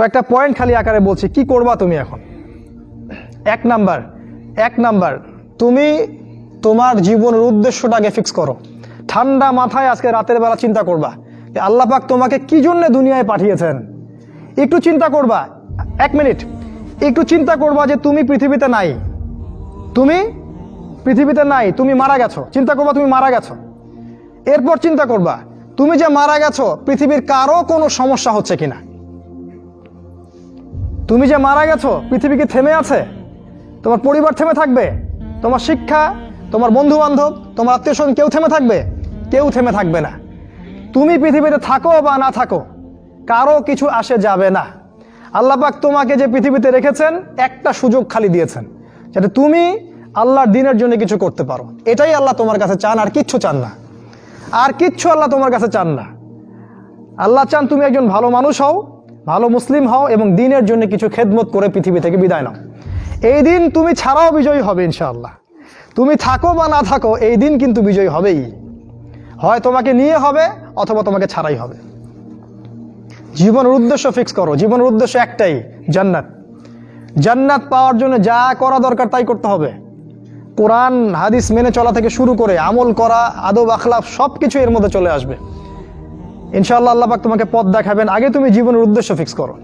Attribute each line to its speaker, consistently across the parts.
Speaker 1: কয়েকটা পয়েন্ট খালি আকারে বলছি, কি করবা তুমি এখন। এক নাম্বার তুমি তোমার জীবনের উদ্দেশ্যটাকে ফিক্স করো। ঠান্ডা মাথায় আজকে রাতের বেলা চিন্তা করবা যে আল্লাহ পাক তোমাকে কি জন্য দুনিয়ায় পাঠিয়েছেন। একটু চিন্তা করবা, 1 মিনিট একটু চিন্তা করবা যে তুমি পৃথিবীতে নাই, তুমি মারা গেছো। চিন্তা করবা তুমি মারা গেছো। এরপর চিন্তা করবা তুমি যে মারা গেছো পৃথিবীর কারো কোনো সমস্যা হচ্ছে কিনা। তুমি যে মারা গেছো পৃথিবী কি থেমে আছে? তোমার পরিবার থেমে থাকবে? তোমার শিক্ষা, তোমার বন্ধু বান্ধব, তোমার আত্মীয় স্বজন কেউ থেমে থাকবে? কেউ থেমে থাকবে না। তুমি পৃথিবীতে থাকো বা না থাকো কারো কিছু আসে যাবে না। আল্লাহ পাক তোমাকে যে পৃথিবীতে রেখেছেন একটা সুযোগ খালি দিয়েছেন যাতে তুমি আল্লাহর দ্বীনের জন্য কিছু করতে পারো। এটাই আল্লাহ তোমার কাছে চান, আর কিচ্ছু চান না। আর কিচ্ছু আল্লাহ তোমার কাছে চান না। আল্লাহ চান তুমি একজন ভালো মানুষ হও, ভালো মুসলিম হও এবং দ্বীনের জন্য কিছু খেদমত করে পৃথিবী থেকে বিদায় নাও। এই দিন তুমি ছাড়াও বিজয়ী হবে ইনশাআল্লাহ। তুমি থাকো বা না থাকো এই দিন কিন্তু বিজয়ী হবেই। হয় তোমাকে নিয়ে হবে অথবা তোমাকে ছাড়াই হবে। জীবনের উদ্দেশ্য ফিক্স করো। জীবনের উদ্দেশ্য একটাই, জান্নাত। জান্নাত পাওয়ার জন্য যা করা দরকার তাই করতে হবে। কোরআন হাদিস মেনে চলা থেকে শুরু করে আমল করা, আদব আখলাক সবকিছু এর মধ্যে চলে আসবে ইনশাআল্লাহ। আল্লাহ পাক তোমাকে পথ দেখাবেন। আগে তুমি জীবনের উদ্দেশ্য ফিক্স করো।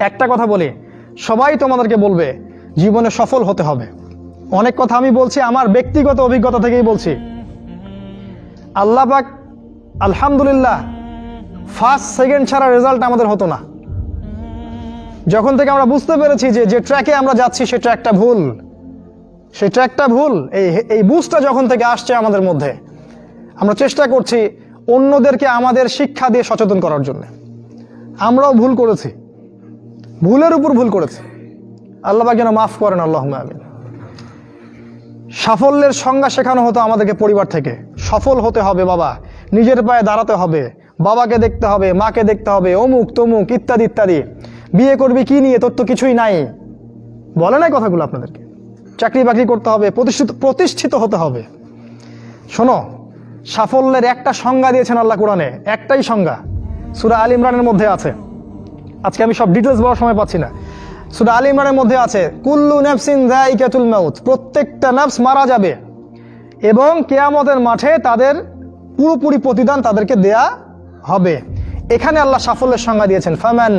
Speaker 1: একটা কথা বলি, সবাই তোমাদেরকে বলবে জীবনে সফল হতে হবে। অনেক কথা আমি বলছি আমার ব্যক্তিগত অভিজ্ঞতা থেকেই বলছি। আল্লাহ পাক আলহামদুলিল্লাহ ফার্স্ট সেকেন্ড ছাড়া রেজাল্ট আমাদের হতো না। যখন থেকে আমরা বুঝতে পেরেছি যে ট্র্যাকে আমরা যাচ্ছি সে ট্র্যাকটা ভুল, এই বুঝটা যখন থেকে আসছে আমাদের মধ্যে, আমরা চেষ্টা করছি অন্যদেরকে আমাদের শিক্ষা দিয়ে সচেতন করার জন্য। আমরাও ভুল করেছি, ভুলের উপর ভুল করেছি। আল্লাহ পাক যেন মাফ করেন, আল্লাহুম্মা আমিন। সাফল্যের সংজ্ঞা শেখানো হতো আমাদেরকে পরিবার থেকে। সফল হতে হবে বাবা, নিজের পায়ে দাঁড়াতে হবে, বাবাকে দেখতে হবে, মাকে দেখতে হবে, অমুক তমুক ইত্যাদি ইত্যাদি। বিয়ে করবি কি নিয়ে, তোর তো কিছুই নাই, বলে নাই কথাগুলো আপনাদেরকে। চাকরি বাকরি করতে হবে, প্রতিষ্ঠিত হতে হবে। শোনো, সাফল্যের একটা সংজ্ঞা দিয়েছেন আল্লাহ কোরআনে, একটাই সংজ্ঞা, সূরা আল ইমরানের মধ্যে আছে। আজকে আমি সব ডিটেলস বলার সময় পাচ্ছি না। সূরা আল ইমরানের মধ্যে আছে কুল্লু নাফসিন যায়িকাতুল মাউত, প্রত্যেকটা নফস মারা যাবে এবং কিয়ামতের মাঠে তাদের পুরোপুরি প্রতিদান তাদেরকে দেয়া হবে। এখানে আল্লাহ সাফল্যের সংজ্ঞা দিয়েছেন, ফামান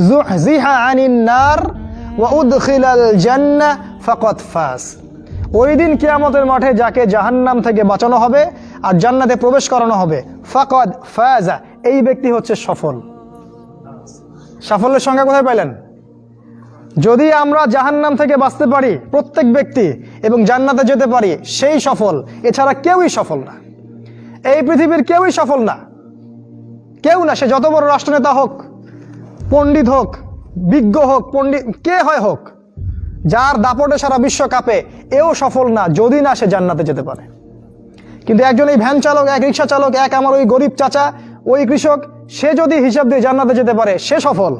Speaker 1: যুহজিহা আনিন নার ওয়া উদখিলাল জান্নাহ ফাকাদ ফাজ। ওই দিন কিয়ামতের মাঠে যাকে জাহান্নাম থেকে বাঁচানো হবে আর জান্নাতে প্রবেশ করানো হবে, ফাকাদ ফাজা, এই ব্যক্তি হচ্ছে সফল। সাফল্যের সংজ্ঞা কোথায় পাইলেন? যদি আমরা জাহান্নাম থেকে বাঁচতে পারি প্রত্যেক ব্যক্তি এবং জান্নাতে যেতে পারি, সেই সফল। এছাড়া কেউই সফল না, এই পৃথিবীর কেউই সফল না, কেউ না। সে যত বড় রাষ্ট্রনেতা হোক, পণ্ডিত হোক, বিজ্ঞ হোক, পণ্ডিত কে হয় হোক, যার দাপটে সারা বিশ্ব কাঁপে, এও সফল না যদি না সে জান্নাতে যেতে পারে। কিন্তু একজন এই ভ্যান চালক, এক রিক্সা চালক, এক আমার ওই গরিব চাচা, ওই কৃষক, সে যদি হিসাব দিয়ে জান্নাতে যেতে পারে সে সফল।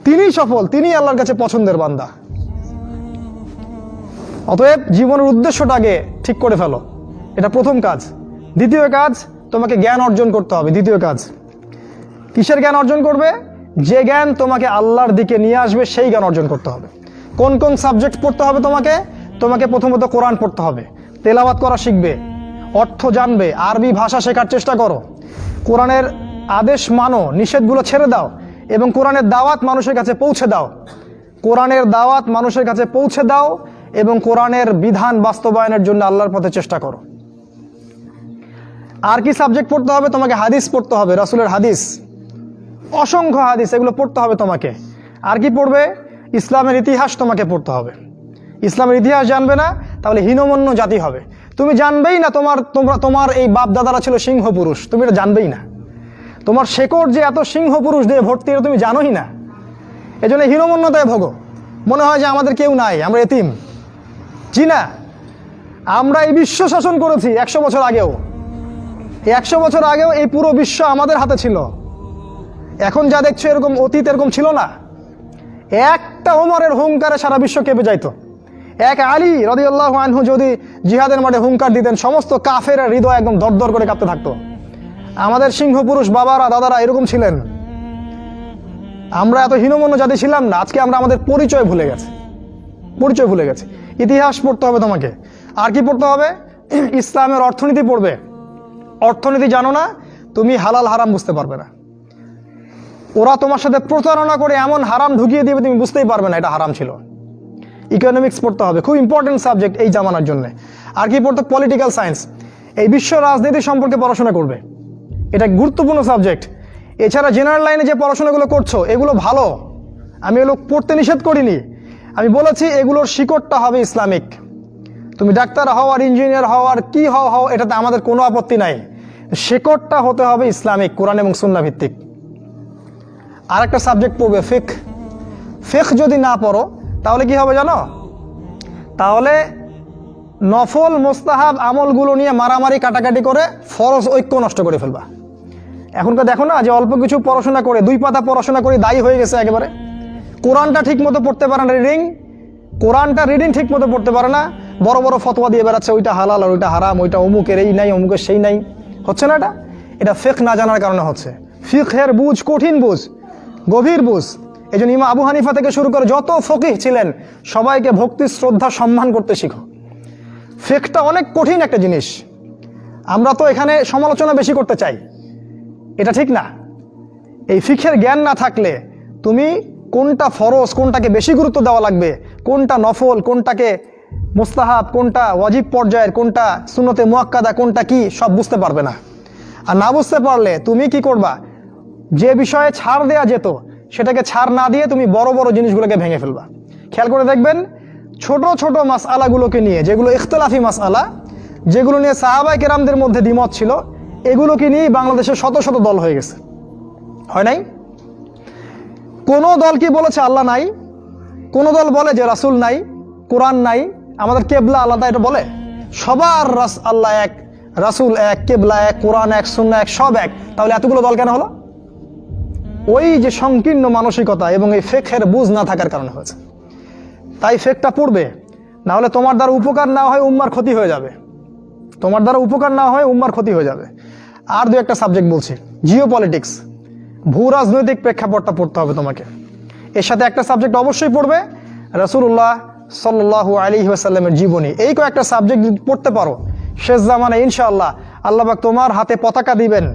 Speaker 1: তিনি সফল, তিনি আল্লাহর কাছে পছন্দের বান্দা। অতএব জীবনের উদ্দেশ্যটাকে ঠিক করে ফেলো, এটা প্রথম কাজ। দ্বিতীয় কাজ, তোমাকে জ্ঞান অর্জন করতে হবে। দ্বিতীয় কাজ, কিসের জ্ঞান অর্জন করবে? যে জ্ঞান তোমাকে আল্লাহর দিকে নিয়ে আসবে সেই জ্ঞান অর্জন করতে হবে। কোন কোন সাবজেক্ট পড়তে হবে তোমাকে প্রথমত কোরআন পড়তে হবে, তেলাওয়াত করা শিখবে, অর্থ জানবে, আরবি ভাষা শেখার চেষ্টা করো, কোরআনের আদেশ মানো, নিষেধগুলো ছেড়ে দাও এবং কোরআনের দাওয়াত মানুষের কাছে পৌঁছে দাও। কোরআনের দাওয়াত মানুষের কাছে পৌঁছে দাও এবং কোরআনের বিধান বাস্তবায়নের জন্য আল্লাহর পথে চেষ্টা করো। আর কি সাবজেক্ট পড়তে হবে? তোমাকে হাদিস পড়তে হবে, রাসূলের হাদিস, অসংখ্য হাদিস, এগুলো পড়তে হবে তোমাকে। আর কি পড়বে? ইসলামের ইতিহাস তোমাকে পড়তে হবে। ইসলামের ইতিহাস জানবে না তাহলে হীনমন্য জাতি হবে। তুমি জানবেই না তোমার এই বাপ দাদারা ছিল সিংহ পুরুষ, তুমি এটা জানবেই না। তোমার শেকড় যে এত সিংহ পুরুষ দিয়ে ভর্তি, এটা তুমি জানোই না। এজন্য হীনমন্যতায় ভোগো, মনে হয় যে আমাদের কেউ নাই, আমরা এতিম। জি না, আমরা এই বিশ্ব শাসন করেছি 100 বছর আগেও। 100 বছর আগেও এই পুরো বিশ্ব আমাদের হাতে ছিল। এখন যা দেখছো এরকম অতীত এরকম ছিল না। একটা ওমরের হুঙ্কারে সারা বিশ্ব কেঁপে যাইতো। এক আলী রাদিয়াল্লাহু আনহু যদি জিহাদের মাঠে হুঙ্কার দিতেন, সমস্ত কাফের হৃদয় একদম দরদর করে কাঁপতে থাকতো। আমাদের সিংহ পুরুষ বাবারা দাদারা এরকম ছিলেন। 100 বছর আগেও এই পুরো বিশ্ব আমাদের হাতে ছিল। এখন যা দেখছো এরকম অতীত এরকম ছিল না। একটা ওমরের হুঙ্কারে সারা বিশ্ব কেঁপে যাইতো। এক আলী রাদিয়াল্লাহু আনহু যদি জিহাদের মাঠে হুঙ্কার দিতেন, সমস্ত কাফের হৃদয় একদম দরদর করে কাঁপতে থাকতো। আমাদের সিংহ পুরুষ বাবারা দাদারা এরকম ছিলেন। আমরা এত হীনমন্য জাতি ছিলাম না, আজকে আমরা আমাদের পরিচয় ভুলে গেছি। ইতিহাস পড়তে হবে তোমাকে। আর কি পড়তে হবে? ইসলামের অর্থনীতি পড়বে। অর্থনীতি জানো না, তুমি হালাল হারাম বুঝতে পারবে না। ওরা তোমার সাথে প্রতারণা করে এমন হারাম ঢুকিয়ে দিবে তুমি বুঝতেই পারবে না এটা হারাম ছিল। ইকোনমিক্স পড়তে হবে, খুব ইম্পর্টেন্ট সাবজেক্ট এই জামানার জন্য। আর কি পড়তে? পলিটিক্যাল সায়েন্স, এই বিশ্ব রাজনীতি সম্পর্কে পড়াশোনা করবে, এটা গুরুত্বপূর্ণ সাবজেক্ট। এছাড়া জেনারেল লাইনে যে পড়াশোনাগুলো করছো এগুলো ভালো, আমি এগুলো পড়তে নিষেধ করিনি। আমি বলেছি এগুলোর শিকড়টা হবে ইসলামিক। তুমি ডাক্তার হও আর ইঞ্জিনিয়ার হও আর কি হও, এটাতে আমাদের কোনো আপত্তি নাই, শিকড়টা হতে হবে ইসলামিক, কোরআন এবং সুন্নাহ ভিত্তিক। আর একটা সাবজেক্ট পড়বে ফিকহ। ফিকহ যদি না পড়ো তাহলে কি হবে জানো? তাহলে নফল মোস্তাহাব আমলগুলো নিয়ে মারামারি কাটাকাটি করে ফরজ ঐক্য নষ্ট করে ফেলবা। এখনকার দেখো না যে অল্প কিছু পড়াশোনা করে, 2 পাতা পড়াশোনা করে দায়ী হয়ে গেছে একেবারে। কোরআনটা ঠিক মতো পড়তে পারে না, রিডিং ঠিক মতো পড়তে পারে না, বড় বড় ফতোয়া দিয়ে বেড়াচ্ছে, ওইটা হালাল আর ওইটা হারাম, ওইটা অমুকের এই নাই অমুকের সেই নাই। হচ্ছে না এটা ফিকহ না জানার কারণে হচ্ছে। ফিকহের বুঝ কঠিন বুঝ, গভীর বুঝ। এই জন্য ইমাম আবু হানিফা থেকে শুরু করে যত ফকিহ ছিলেন সবাইকে ভক্তি শ্রদ্ধা সম্মান করতে শিখো। ফিকহটা অনেক কঠিন একটা জিনিস। আমরা তো এখানে সমালোচনা বেশি করতে চাই, এটা ঠিক না। এই ফিকহের জ্ঞান না থাকলে তুমি কোনটা ফরজ, কোনটাকে বেশি গুরুত্ব দেওয়া লাগবে, কোনটা নফল, কোনটাকে মুস্তাহাব, কোনটা ওয়াজিব পর্যায়ের, কোনটা সুন্নতে মুআক্কাদা, কোনটা কি, সব বুঝতে পারবে না। আর না বুঝতে পারলে তুমি কি করবা? যে বিষয়ে ছাড় দেয়া যেত সেটাকে ছাড় না দিয়ে তুমি বড় বড় জিনিসগুলোকে ভেঙে ফেলবা। খেয়াল করে দেখবেন ছোট ছোট মাসআলাগুলোকে নিয়ে, যেগুলো ইখতিলাফি মাসআলা, যেগুলো নিয়ে সাহাবায়ে কেরামদের মধ্যে দ্বিমত ছিল, এগুলোকে নিয়ে বাংলাদেশে শত শত দল হয়ে গেছে। হয় নাই? কোন দল কি বলেছে আল্লাহ নাই? কোন দল বলে যে রাসূল নাই, কোরআন নাই, আমাদের কেবলা আলাদা, এটা বলে? সবার আল্লাহ এক, রাসূল এক, কেবলা এক, কোরআন এক, সুন্নাহ এক, সব এক। তাহলে এতগুলো দল কেন হলো? ওই যে সংকীর্ণ মানসিকতা এবং এই ফিকহের বুঝ না থাকার কারণে হয়েছে। তাই ফিকহটা পড়বে, না হলে তোমার দ্বারা উপকার না হয় উম্মার ক্ষতি হয়ে যাবে। আর 2-1টা সাবজেক্ট বলছি। জিও পলিটিক্স, ভূ রাজনৈতিক প্রেক্ষাপটটা পড়তে হবে তোমাকে। এর সাথে একটা সাবজেক্ট অবশ্যই পড়বে, রাসূলুল্লাহ সাল্লাল্লাহু আলাইহি ওয়াসাল্লামের জীবনী। এই কয়েকটা সাবজেক্ট পড়তে পারো, শেষ জামানায় ইনশাআল্লাহ আল্লাহ পাক তোমার হাতে পতাকা দিবেন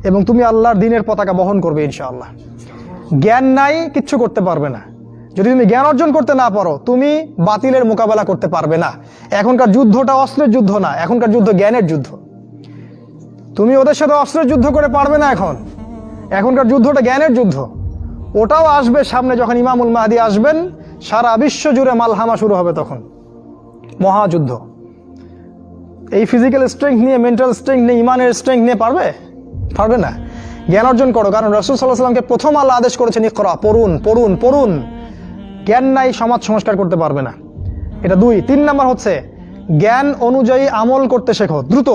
Speaker 1: এবং তুমি আল্লাহর দ্বীনের পতাকা বহন করবে ইনশাআল্লাহ। জ্ঞান নাই, কিচ্ছু করতে পারবে না। যদি তুমি জ্ঞান অর্জন করতে না পারো তুমি বাতিলের মোকাবেলা করতে পারবে না। এখনকার যুদ্ধটা অস্ত্রের যুদ্ধ না, এখনকার যুদ্ধ জ্ঞানের যুদ্ধ। তুমি ওদের সাথে অস্ত্রের যুদ্ধ করে পারবে না। এখনকার যুদ্ধটা জ্ঞানের যুদ্ধ। ওটাও আসবে সামনে, যখন ইমামুল মাহদী আসবেন সারা বিশ্ব জুড়ে মালহামা শুরু হবে, তখন মহাযুদ্ধ। এই ফিজিক্যাল স্ট্রেংথ নিয়ে, মেন্টাল স্ট্রেংথ নিয়ে, ইমানের স্ট্রেংথ নিয়ে পারবে না। জ্ঞান অর্জন করো, কারণ রাসূল সাল্লাল্লাহু আলাইহি ওয়াসাল্লামকে প্রথম আল্লাহ আদেশ করেছেন ইকরা, পড়ুন। জ্ঞান নাই, সমাজ সংস্কার করতে পারবে না। এটা 2। 3 নাম্বার হচ্ছে জ্ঞান অনুযায়ী আমল করতে শেখো দ্রুত।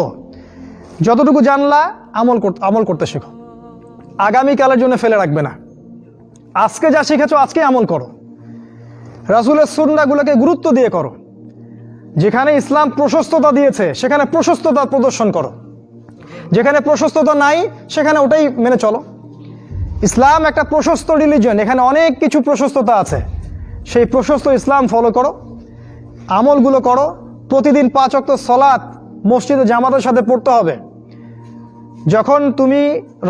Speaker 1: যতটুকু জানলা আমল করতে শেখো, আগামীকালের জন্য ফেলে রাখবে না। আজকে যা শিখেছো আজকে আমল করো, রাসূলের সুন্নাহগুলোকে গুরুত্ব দিয়ে করো। যেখানে ইসলাম প্রশস্ততা দিয়েছে সেখানে প্রশস্ততা প্রদর্শন করো, যেখানে প্রশস্ততা নাই সেখানে ওটাই মেনে চলো। ইসলাম একটা প্রশস্ত রিলিজিয়ন, এখানে অনেক কিছু প্রশস্ততা আছে, সেই প্রশস্ত ইসলাম ফলো করো, আমলগুলো করো। প্রতিদিন 5 ওয়াক্ত সালাত মসজিদে জামাতের সাথে পড়তে হবে। যখন তুমি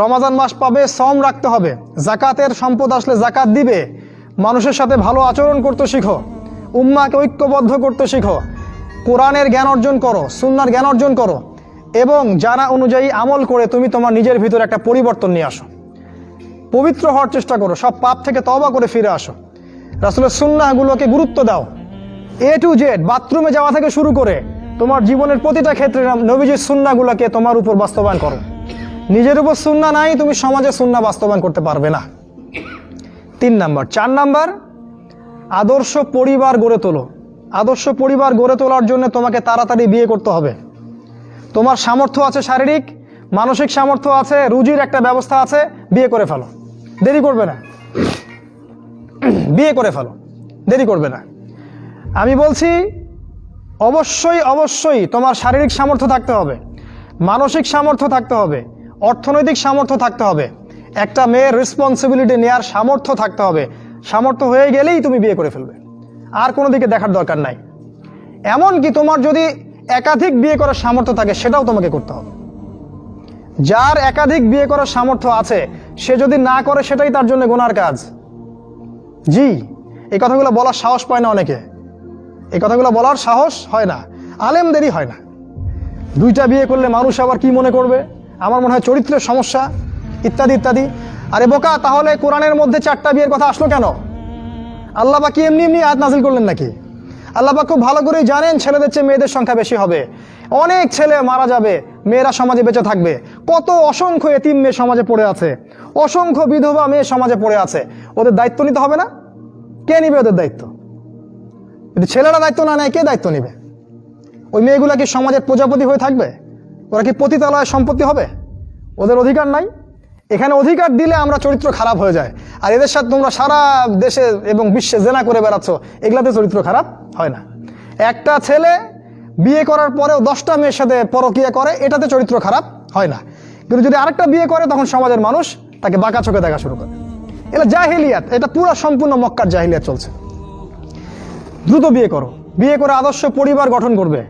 Speaker 1: রমাজান মাস পাবে সওম রাখতে হবে, যাকাতের সম্পদ আসলে যাকাত দিবে, মানুষের সাথে ভালো আচরণ করতে শিখো, উম্মাহকে ঐক্যবদ্ধ করতে শিখো, কোরআনের জ্ঞান অর্জন করো, সুন্নাহর জ্ঞান অর্জন করো এবং জানা অনুযায়ী আমল করে তুমি তোমার নিজের ভিতরে একটা পরিবর্তন নিয়ে আসো। পবিত্র হওয়ার চেষ্টা করো, সব পাপ থেকে তওবা করে ফিরে আসো। রাসূলের সুন্নাহগুলোকে গুরুত্ব দাও। A to Z, বাথরুমে যাওয়া থেকে শুরু করে তোমার জীবনের প্রতিটা ক্ষেত্রে নবীজির সুন্নাহগুলোকে তোমার উপর বাস্তবায়ন করো। নিজের উপর সুন্নাহ নাই, তুমি সমাজে সুন্নাহ বাস্তবায়ন করতে পারবে না। 3 নাম্বার। 4 নাম্বার, আদর্শ পরিবার গড়ে তোলো। আদর্শ পরিবার গড়ে তোলার জন্য তোমাকে তাড়াতাড়ি বিয়ে করতে হবে। তোমার সামর্থ্য আছে, শারীরিক মানসিক সামর্থ্য আছে, রুজির একটা ব্যবস্থা আছে, বিয়ে করে ফেলো, দেরি করবে না। বিয়ে করে ফেলো, দেরি করবে না। আমি বলছি অবশ্যই তোমার শারীরিক সামর্থ্য থাকতে হবে, মানসিক সামর্থ্য থাকতে হবে, অর্থনৈতিক সামর্থ্য থাকতে হবে। একটা মেয়ের রেসপন্সিবিলিটি নেওয়ার সামর্থ্য থাকতে হবে। সামর্থ্য হয়ে গেলেই তুমি বিয়ে করে ফেলবে, আর কোনো দিকে দেখার দরকার নাই। এমনকি তোমার যদি একাধিক বিয়ে করার সামর্থ্য থাকে সেটাও তোমাকে করতে হবে। যার একাধিক বিয়ে করার সামর্থ্য আছে সে যদি না করে সেটাই তার জন্য গুনার কাজ। জি, এই কথাগুলো বলার সাহস পায় না অনেকে, এই কথাগুলো বলার সাহস হয় না, আলেমদেরই হয় না। দুইটা বিয়ে করলে মানুষ আবার কি মনে করবে, আমার মনে হয় চরিত্রের সমস্যা ইত্যাদি ইত্যাদি। আরে বোকা, তাহলে কোরআনের মধ্যে 4টা বিয়ের কথা আসলো কেন? আল্লাহ পাক কি এমনি এমনি আয়াত নাজিল করলেন নাকি? আল্লাহ পাক খুব ভালো করেই জানেন ছেলেদের চেয়ে মেয়েদের সংখ্যা বেশি হবে। অনেক ছেলে মারা যাবে, মেয়েরা সমাজে বেঁচে থাকবে। কত অসংখ্য এতিম মেয়ে সমাজে পড়ে আছে, অসংখ্য বিধবা মেয়ে সমাজে পড়ে আছে। ওদের দায়িত্ব নিতে হবে না? কে নিবে ওদের দায়িত্ব? যদি ছেলেরা দায়িত্ব না নেয় কে দায়িত্ব নিবে? ওই মেয়েগুলা কি সমাজের প্রজাপতি হয়ে থাকবে? ওরা কি পতিতালয়ের সম্পত্তি হবে? ওদের অধিকার নাই। এখানে অধিকার দিলে আমরা চরিত্র খারাপ হয়ে যায়। আর এদের সাথে তোমরা সারা দেশে এবং বিশ্বে জেনা করে বেড়াচ্ছ, এগুলাতে চরিত্র খারাপ হয় না। একটা ছেলে বিয়ে করার পরেও 10টা মেয়ের সাথে পরকীয়া করে, এটাতে চরিত্র খারাপ হয় না। কিন্তু যদি আরেকটা বিয়ে করে তখন সমাজের মানুষ তাকে বাঁকা চোখে দেখা শুরু করে। এটা জাহিলিয়াত, এটা পুরো সম্পূর্ণ মক্কার জাহিলিয়াত চলছে। দ্রুত বিয়ে করো, বিয়ে করে আদর্শ পরিবার গঠন করবে।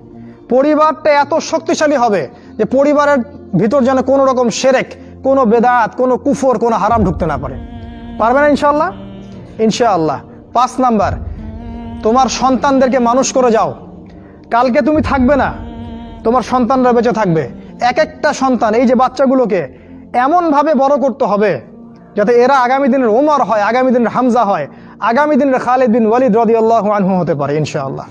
Speaker 1: পরিবারটা এত শক্তিশালী হবে যে পরিবারের ভিতর যেন কোনো রকম শিরক, কোনো বেদাত, কোনো কুফর, কোনো হারাম ঢুকতে না পারে। পারবে না ইনশাআল্লাহ? ইনশাআল্লাহ। 5 নাম্বার, তোমার সন্তানদেরকে মানুষ করে যাও। কালকে তুমি থাকবে না, তোমার সন্তানরা বেঁচে থাকবে। এক একটা সন্তান, এই যে বাচ্চাগুলোকে এমনভাবে বড় করতে হবে যাতে এরা আগামী দিনের ওমর হয়, আগামী দিনের হামজা হয়, আগামী দিনের খালিদ বিন ওয়ালিদ রাদিয়াল্লাহু আনহু হতে পারে ইনশাআল্লাহ।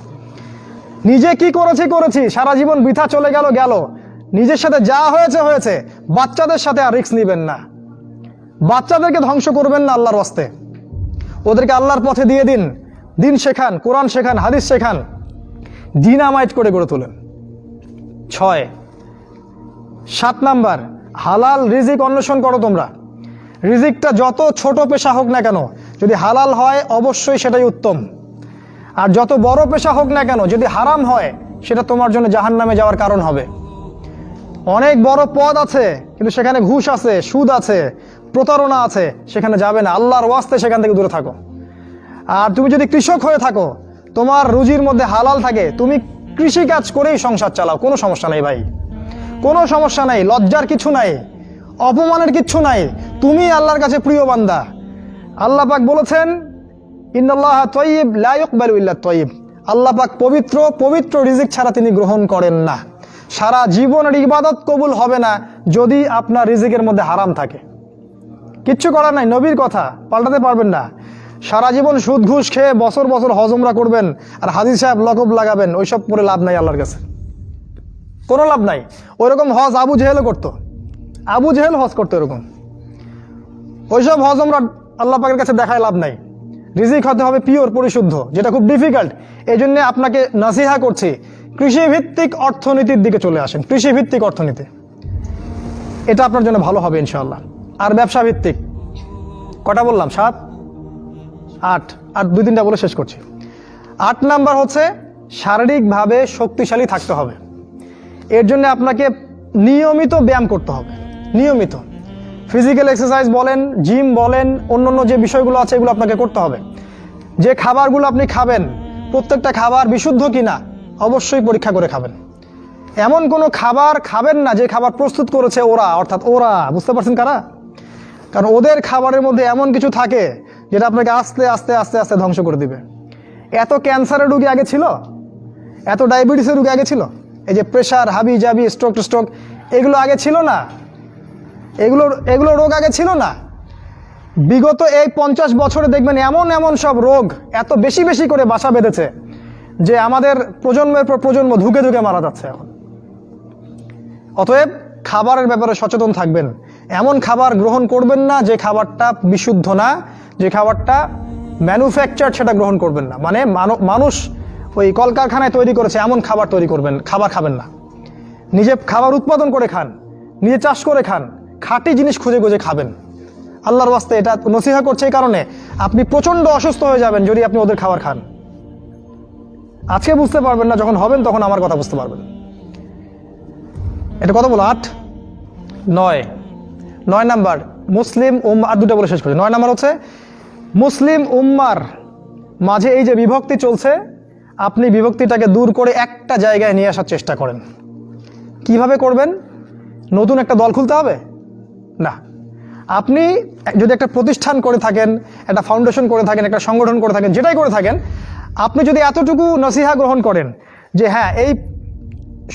Speaker 1: নিজে কি করেছি, সারা জীবন বৃথা চলে গেল। নিজের সাথে যা হয়েছে হয়েছে, বাচ্চাদের সাথে আর রিস্ক নিবেন না। বাচ্চাদেরকে ধ্বংস করবেন না আল্লাহর ওয়াস্তে। ওদেরকে আল্লাহর পথে দিয়ে দিন, দিন শেখান, কোরআন শেখান, হাদিস শেখান, ডিনামাইট করে গড়ে তোলেন। 7 নাম্বার, হালাল রিজিক অন্বেষণ করো তোমরা। রিজিকটা যত ছোট পেশা হোক না কেন, যদি হালাল হয় অবশ্যই সেটাই উত্তম। আর যত বড় পেশা হোক না কেন, যদি হারাম হয় সেটা তোমার জন্য জাহান্নামে যাওয়ার কারণ হবে। অনেক বড় পদ আছে কিন্তু সেখানে ঘুষ আছে, সুদ আছে, প্রতারণা আছে, সেখানে যাবে না। আল্লাহর ওয়াস্তে সেখান থেকে দূরে থাকো। আর তুমি যদি কৃষক হয়ে থাকো, তোমার রুজির মধ্যে হালাল থাকে, তুমি কৃষিকাজ করেই সংসার চালাও, কোনো সমস্যা নেই ভাই, কোনো সমস্যা নাই। লজ্জার কিছু নাই, অপমানের কিচ্ছু নাই। তুমি আল্লাহর কাছে প্রিয় বান্দা। আল্লাহ পাক বলেছেন, ইন্নাল্লাহা তাইয়্যিব লা ইকবালু ইল্লা তাইয়্যিব। আল্লাহ পাক পবিত্র, পবিত্র রিজিক ছাড়া তিনি গ্রহণ করেন না। সারা জীবনের ইবাদত কবুল হবে না যদি আপনার রিজিকের মধ্যে হারাম থাকে। কিচ্ছু করার নাই, নবীর কথা পাল্টাতে পারবেন না। সারা জীবন সুদ ঘুষ খেয়ে বছর বছর হজ উমরা করবেন আর হাদিস সাহেব লকব লাগাবেন, ওইসব করে লাভ নাই আল্লাহর কাছে, কোনো লাভ নাই। ওইরকম হজ আবু জেহেলও করতো, আবু জেহেল হজ করতো এরকম। ওইসব হজ উমরা আল্লাহ পাকের কাছে দেখায় লাভ নাই। রিজিক হতে হবে পিওর, পরিশুদ্ধ, যেটা খুব ডিফিকাল্ট। এই জন্য আপনাকে নাসিহা করছি, কৃষিভিত্তিক অর্থনীতির দিকে চলে আসেন। কৃষিভিত্তিক অর্থনীতি, এটা আপনার জন্য ভালো হবে ইনশাআল্লাহ। আর ব্যবসা ভিত্তিক, কটা বললাম? 7, 8 আর 2-3টা বলে শেষ করছি। 8 নাম্বার হচ্ছে শারীরিকভাবে শক্তিশালী থাকতে হবে। এর জন্য আপনাকে নিয়মিত ব্যায়াম করতে হবে, নিয়মিত ফিজিক্যাল এক্সারসাইজ বলেন, জিম বলেন, অন্যান্য যে বিষয়গুলো আছে এগুলো আপনাকে করতে হবে। যে খাবারগুলো আপনি খাবেন, প্রত্যেকটা খাবার বিশুদ্ধ কিনা অবশ্যই পরীক্ষা করে খাবেন। এমন কোনো খাবার খাবেন না যে খাবার প্রস্তুত করেছে ওরা, অর্থাৎ ওরা, বুঝতে পারছেন কারা? কারণ ওদের খাবারের মধ্যে এমন কিছু থাকে যেটা আপনাকে আস্তে আস্তে আস্তে আস্তে ধ্বংস করে দিবে। এত ক্যান্সারের রোগী আগে ছিল, এত ডায়াবেটিসের রোগী আগে ছিল, এই যে প্রেশার, হাবি জাবি, স্ট্রোক এগুলো আগে ছিল না। এগুলো রোগ আগে ছিল না। বিগত এই 50 বছরে দেখবেন এমন এমন সব রোগ এত বেশি বেশি করে বাসা বেঁধেছে যে আমাদের প্রজন্মের পর প্রজন্ম ধুকে ধুকে মারা যাচ্ছে এখন। অতএব খাবারের ব্যাপারে সচেতন থাকবেন। এমন খাবার গ্রহণ করবেন না যে খাবারটা বিশুদ্ধ না, যে খাবারটা ম্যানুফ্যাকচার, সেটা গ্রহণ করবেন না। মানে মানুষ ওই কলকারখানায় তৈরি করেছে এমন খাবার খাবার খাবেন না। নিজে খাবার উৎপাদন করে খান, নিজে চাষ করে খান, খাঁটি জিনিস খুঁজে খুঁজে খাবেন। আল্লাহর ওয়াস্তে এটা নসিহা করছে এই কারণে, আপনি প্রচণ্ড অসুস্থ হয়ে যাবেন যদি আপনি ওদের খাবার খান। আজকে বুঝতে পারবেন না, যখন হবেন তখন আমার কথা বুঝতে পারবেন। এটা কত বলো? 8, 9 নাম্বার, মুসলিম উম্মাহ, আর দুটো বলে শেষ করি। 9 নম্বর হচ্ছে মুসলিম উম্মার মাঝে এই যে বিভক্তি চলছে, আপনি বিভক্তিটাকে দূর করে একটা জায়গায় নিয়ে আসার চেষ্টা করেন। কিভাবে করবেন? নতুন একটা দল খুলতে হবে না। আপনি যদি একটা প্রতিষ্ঠান করে থাকেন, একটা ফাউন্ডেশন করে থাকেন, একটা সংগঠন করে থাকেন, যেটাই করে থাকেন, আপনি যদি এতটুকু নসিহা গ্রহণ করেন যে হ্যাঁ, এই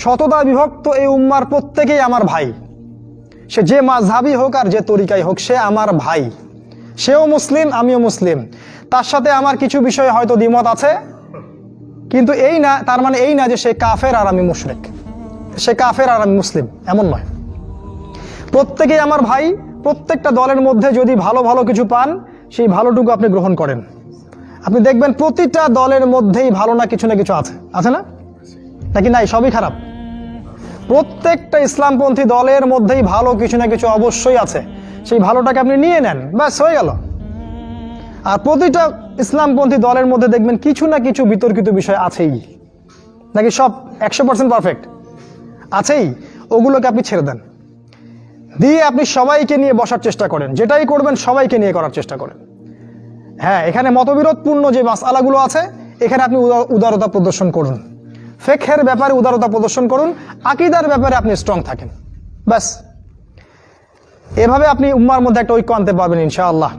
Speaker 1: শতদা বিভক্ত এই উম্মার প্রত্যেকেই আমার ভাই, সে যে মাযহাবই হোক আর যে তরিকাই হোক, সে আমার ভাই, সেও মুসলিম, আমিও মুসলিম, তার সাথে আমার কিছু বিষয়ে হয়তো দ্বিমত আছে, কিন্তু এই না, তার মানে এই না যে সে কাফের আর আমি মুশরিক, সে কাফের আর আমি মুসলিম, এমন নয়। প্রত্যেকেই আমার ভাই। প্রত্যেকটা দলের মধ্যে যদি ভালো ভালো কিছু পান, সেই ভালোটুকু আপনি গ্রহণ করেন। আপনি দেখবেন প্রতিটা দলের মধ্যেই ভালো না কিছু আছে, আছে না? নাকি নাই, সবই খারাপ? প্রত্যেকটা ইসলামপন্থী দলের মধ্যেই ভালো কিছু না কিছু অবশ্যই আছে। সেই ভালোটাকে আপনি নিয়ে নেন, ব্যাস হয়ে গেল। আর প্রতিটা ইসলামপন্থী দলের মধ্যে দেখবেন কিছু না কিছু বিতর্কিত বিষয় আছেই। নাকি সব 100% পারফেক্ট? আছেই। ওগুলোকে আপনি ছেড়ে দেন, দিয়ে আপনি সবাইকে নিয়ে বসার চেষ্টা করেন। যেটাই করবেন সবাইকে নিয়ে করার চেষ্টা করেন। হ্যাঁ, এখানে মতবিরোধপূর্ণ যে মাসআলাগুলো আছে, এখানে আপনি উদারতা প্রদর্শন করুন। ফিকহের ব্যাপারে উদারতা প্রদর্শন করুন, আকীদার ব্যাপারে আপনি স্ট্রং থাকেন, ব্যাস। এভাবে আপনি উম্মার মধ্যে একটা ঐক্য আনতে পারবেন ইনশাআল্লাহ।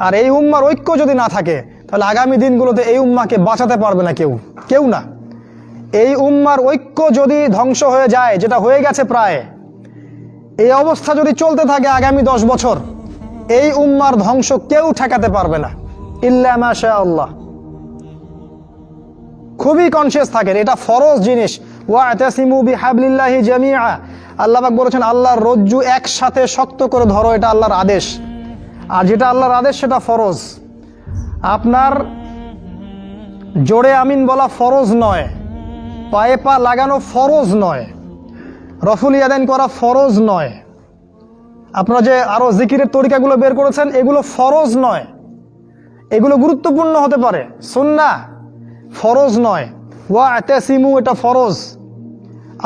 Speaker 1: আর এই উম্মার ঐক্য যদি না থাকে, তাহলে আগামী দিনগুলোতে এই উম্মাকে বাঁচাতে পারবে না কেউ না। এই উম্মার ঐক্য যদি ধ্বংস হয়ে যায়, যেটা হয়ে গেছে প্রায়, এই অবস্থা যদি চলতে থাকে আগামী 10 বছর, এই উম্মার ধ্বংস কেউ ঠেকাতে পারবে না, ইল্লা মাশা আল্লাহ। খুবই কনসিয়াস থাকেন, এটা ফরজ জিনিস। ওয়া'তাসিমু বিহাবলিল্লাহি জামিআ, আল্লাহ পাক বলেছেন আল্লাহর রজ্জু একসাথে শক্ত করে ধরো, এটা আল্লাহর আদেশ। আর যেটা আল্লাহর আদেশ সেটা ফরজ। আপনার জোরে আমিন বলা ফরজ নয়, পায়ে পা লাগানো ফরজ নয়, রফুল ইয়াদাইন করা ফরজ নয়, আপনারা যে আরো জিকিরের তরিকাগুলো বের করেছেন এগুলো ফরজ নয়। এগুলো গুরুত্বপূর্ণ হতে পারে, সুন্নাহ, ফরজ নয়। ওয়া'তাসিমু এটা ফরজ।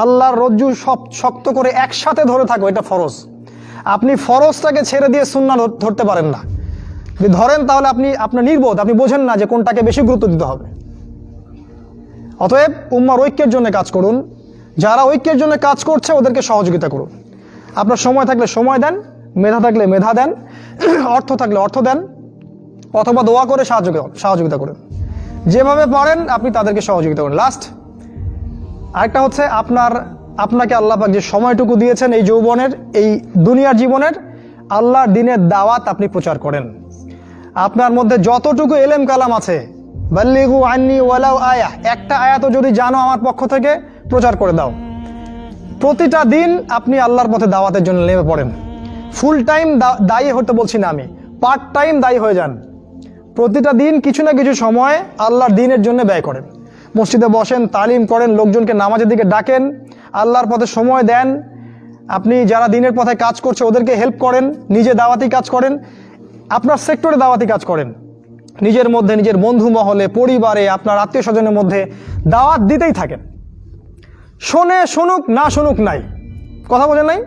Speaker 1: আল্লাহর রজ্জু সব শক্ত করে একসাথে ধরে থাকো, এটা ফরজ। আপনি ফরজটাকে ছেড়ে দিয়ে সুন্নাহ ধরতে পারেন না। যদি ধরেন তাহলে আপনি আপনার নির্বোধ, আপনি বোঝেন না যে কোনটাকে বেশি গুরুত্ব দিতে হবে। অতএব উম্মার ঐক্যের জন্য কাজ করুন। যারা ঐক্যের জন্য কাজ করছে ওদেরকে সহযোগিতা করুন। আপনার সময় থাকলে সময় দেন, মেধা থাকলে মেধা দেন, অর্থ থাকলে অর্থ দেন, অথবা দোয়া করে সহযোগিতা করুন। যেভাবে পারেন আপনি তাদেরকে সহযোগিতা করুন। লাস্ট আরেকটা হচ্ছে, আপনাকে আল্লাহ পাক যে সময়টুকু দিয়েছেন এই যৌবনের, এই দুনিয়ার জীবনের, আল্লাহর দ্বীনের দাওয়াত আপনি প্রচার করেন। আপনার মধ্যে যতটুকু এলেম কালাম আছে, বাল্লিগু আন্নি ওয়ালাউ আয়া, একটা আয়াতও যদি জানো আমার পক্ষ থেকে, প্রচার করে দাও। প্রতিটা দিন আপনি আল্লাহর পথে দাওয়াতের জন্য নেমে পড়েন। ফুল টাইম দায়ী হতে বলছি না আমি, পার্ট টাইম দায়ী হয়ে যান। প্রতিটা দিন কিছু না কিছু সময় আল্লাহর দ্বীনের জন্য ব্যয় করেন। মসজিদে বসেন, তালিম করেন, লোকজনকে নামাজের দিকে ডাকেন, আল্লাহর পথে সময় দেন। আপনি যারা দ্বীনের পথে কাজ করছে ওদেরকে হেল্প করেন, নিজে দাওয়াতি কাজ করেন, আপনার সেক্টরে দাওয়াতি কাজ করেন। নিজের মধ্যে, নিজের বন্ধু মহলে, পরিবারে, আপনার আত্মীয় স্বজনের মধ্যে দাওয়াত দিতেই থাকেন। শোনে শুনুক, না শুনুক নাই, কথা বোঝেন নাই,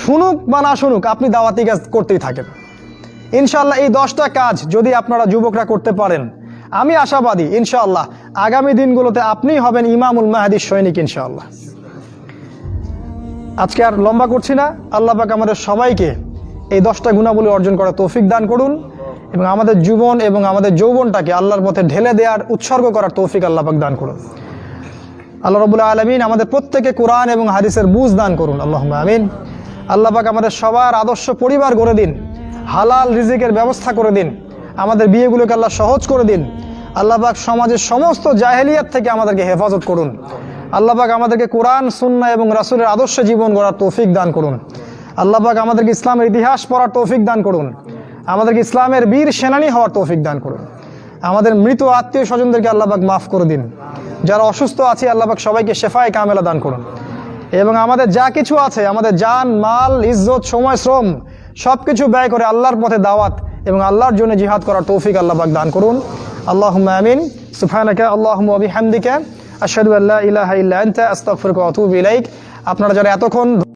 Speaker 1: শুনুক বা না শুনুক, আপনি দাওয়াতি কাজ করতেই থাকেন। ইনশাআল্লাহ এই 10টা কাজ যদি আপনারা যুবকরা করতে পারেন, আমি আশাবাদী ইনশাআল্লাহ আগামী দিনগুলোতে আপনিই হবেন ইমামুল মাহদির সৈনিক ইনশাআল্লাহ। আজকে আর লম্বা করছি না। আল্লাহ পাক আমাদের সবাইকে এই 10টা গুণাবলী অর্জন করার তৌফিক দান করুন, এবং আমাদের জীবন এবং আমাদের যৌবনটাকে আল্লাহর পথে ঢেলে দেওয়ার, উৎসর্গ করার তৌফিক আল্লাহ পাক দান করুন। আল্লাহ রাব্বুল আলামিন আমাদের প্রত্যেকে কোরআন এবং হাদিসের বুঝ দান করুন, আল্লাহুম্মা আমিন। আল্লাহ পাক আমাদের সবার আদর্শ পরিবার গড়ে দিন, হালাল রিজিকের ব্যবস্থা করে দিন, আমাদের বিয়েগুলোকে আল্লাহ সহজ করে দিন। আল্লাহ পাক সমাজের সমস্ত জাহেলিয়াত থেকে আমাদেরকে হেফাজত করুন। আল্লাহ পাক আমাদেরকে কোরআন, সুন্নাহ এবং রাসূলের আদর্শে জীবন গড়ার তৌফিক দান করুন। আল্লাহ পাক আমাদেরকে ইসলামের ইতিহাস পড়ার তৌফিক দান করুন, আমাদেরকে ইসলামের বীর সেনানী হওয়ার তৌফিক দান করুন। আমাদের মৃত আত্মীয় স্বজনদেরকে আল্লাহ পাক মাফ করে দিন। যারা অসুস্থ আছে আল্লাহ পাক সবাইকে শেফায়ে কামেলা দান করুন। এবং আমাদের যা কিছু আছে, আমাদের জান, মাল, ইজ্জত, সময়, শ্রম সবকিছু ব্যয় করে আল্লাহর পথে দাওয়াত এবং আল্লাহর জন্য জিহাদ করার তৌফিক আল্লাহ পাক দান করুন। আল্লাহুম্মা আমিন। সুবহানাকা আল্লাহুম্মা ওয়া বিহামদিকা আশহাদু আল্লা ইলাহা ইল্লা আনতা আস্তাগফিরুকা ওয়া আতুবু ইলাইক। আপনারা যারা এতক্ষণ